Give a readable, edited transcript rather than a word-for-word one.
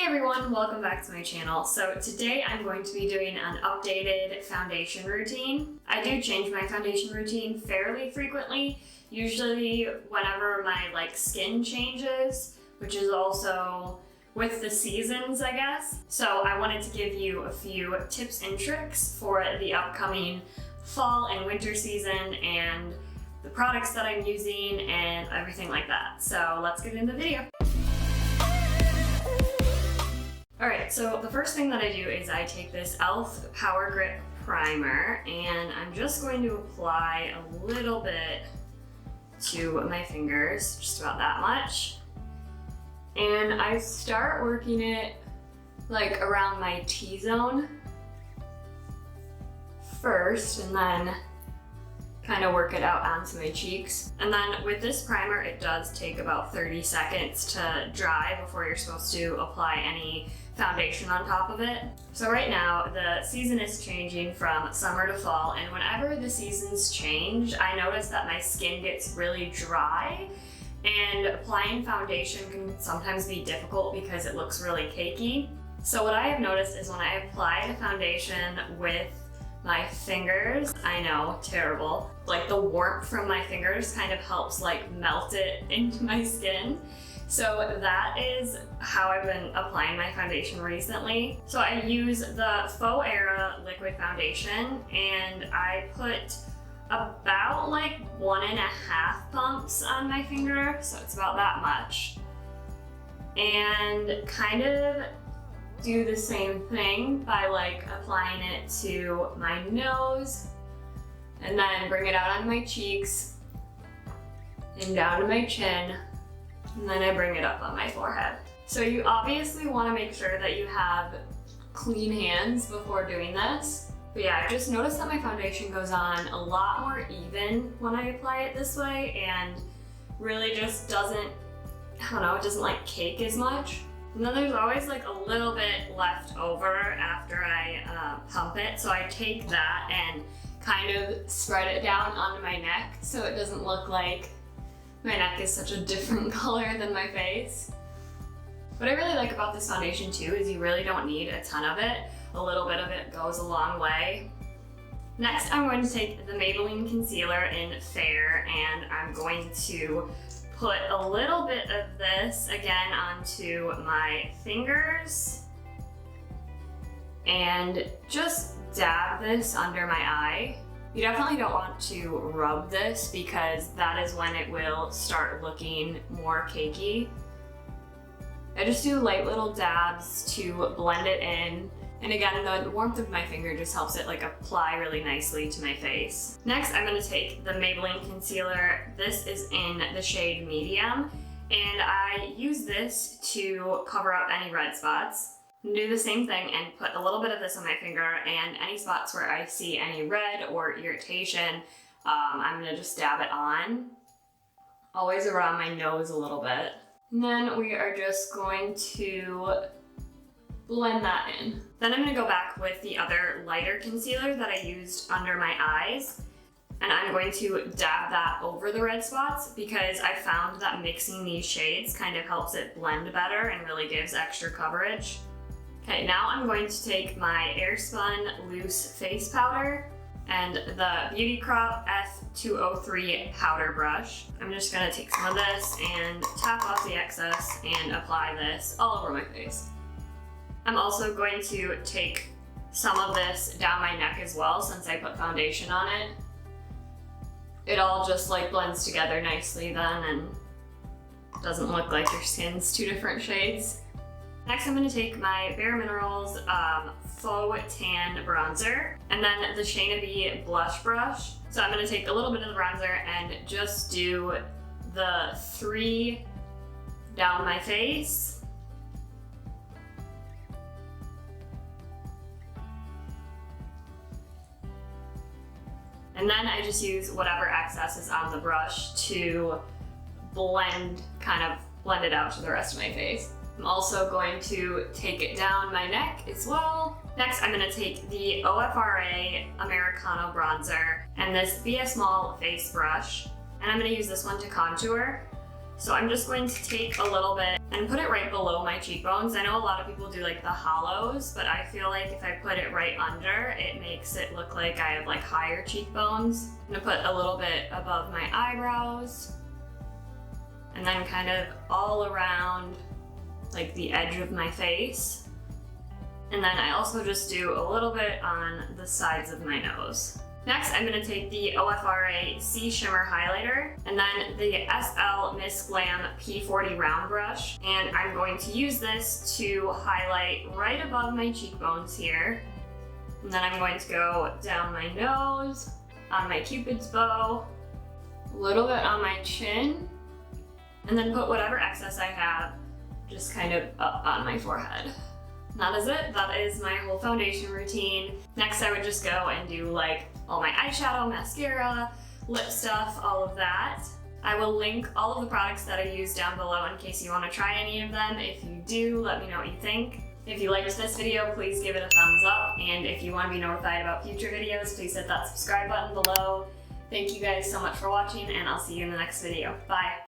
everyone, welcome back to my channel. So today I'm going to be doing an updated foundation routine. I do change my foundation routine fairly frequently, usually whenever my skin changes, which is also with the seasons, I guess. So I wanted to give you a few tips and tricks for the upcoming fall and winter season and the products that I'm using and everything like that. So let's get into the video. Alright, so the first thing that I do is I take this e.l.f. Power Grip Primer and I'm just going to apply a little bit to my fingers, just about that much. And I start working it around my T-zone first and then kind of work it out onto my cheeks. And then with this primer, it does take about 30 seconds to dry before you're supposed to apply any foundation on top of it. So right now, the season is changing from summer to fall, and whenever the seasons change, I notice that my skin gets really dry, and applying foundation can sometimes be difficult because it looks really cakey. So what I have noticed is when I apply the foundation with my fingers, I know, terrible, the warmth from my fingers kind of helps melt it into my skin. So that is how I've been applying my foundation recently. So I use the Phoera liquid foundation and I put about 1.5 pumps on my finger, so it's about that much. And kind of do the same thing by applying it to my nose and then bring it out on my cheeks and down to my chin, and then I bring it up on my forehead. So you obviously want to make sure that you have clean hands before doing this. But yeah, I just noticed that my foundation goes on a lot more even when I apply it this way and really just doesn't, it doesn't cake as much. And then there's always a little bit left over after I pump it. So I take that and kind of spread it down onto my neck so it doesn't look like my neck is such a different color than my face. What I really like about this foundation too is you really don't need a ton of it. A little bit of it goes a long way. Next, I'm going to take the Maybelline Concealer in Fair and I'm going to put a little bit of this again onto my fingers and just dab this under my eye. You definitely don't want to rub this because that is when it will start looking more cakey. I just do light little dabs to blend it in. And again, the warmth of my finger just helps it apply really nicely to my face. Next, I'm going to take the Maybelline Concealer. This is in the shade Medium, and I use this to cover up any red spots. Do the same thing and put a little bit of this on my finger, and any spots where I see any red or irritation, I'm going to just dab it on, always around my nose a little bit. And then we are just going to blend that in. Then I'm going to go back with the other lighter concealer that I used under my eyes, and I'm going to dab that over the red spots because I found that mixing these shades kind of helps it blend better and really gives extra coverage. Okay, now I'm going to take my Airspun Loose Face Powder and the Beauty Crop F203 powder brush. I'm just going to take some of this and tap off the excess and apply this all over my face. I'm also going to take some of this down my neck as well since I put foundation on it. It all just blends together nicely then and doesn't look like your skin's two different shades. Next, I'm going to take my bareMinerals Faux Tan Bronzer and then the Shayna B blush brush. So I'm going to take a little bit of the bronzer and just do the 3 down my face. And then I just use whatever excess is on the brush to blend it out to the rest of my face. I'm also going to take it down my neck as well. Next, I'm going to take the OFRA Americano Bronzer and this Be a Small face brush, and I'm going to use this one to contour. So I'm just going to take a little bit and put it right below my cheekbones. I know a lot of people do like the hollows, but I feel like if I put it right under, it makes it look like I have like higher cheekbones. I'm gonna put a little bit above my eyebrows and then kind of all around like the edge of my face. And then I also just do a little bit on the sides of my nose. Next, I'm going to take the OFRA C Shimmer Highlighter and then the SL Miss Glam P40 Round Brush. And I'm going to use this to highlight right above my cheekbones here. And then I'm going to go down my nose, on my Cupid's bow, a little bit on my chin, and then put whatever excess I have just kind of up on my forehead. And that is it. That is my whole foundation routine. Next, I would just go and do like all my eyeshadow, mascara, lip stuff, all of that. I will link all of the products that I use down below in case you want to try any of them. If you do, let me know what you think. If you liked this video, please give it a thumbs up. And if you want to be notified about future videos, please hit that subscribe button below. Thank you guys so much for watching, and I'll see you in the next video. Bye.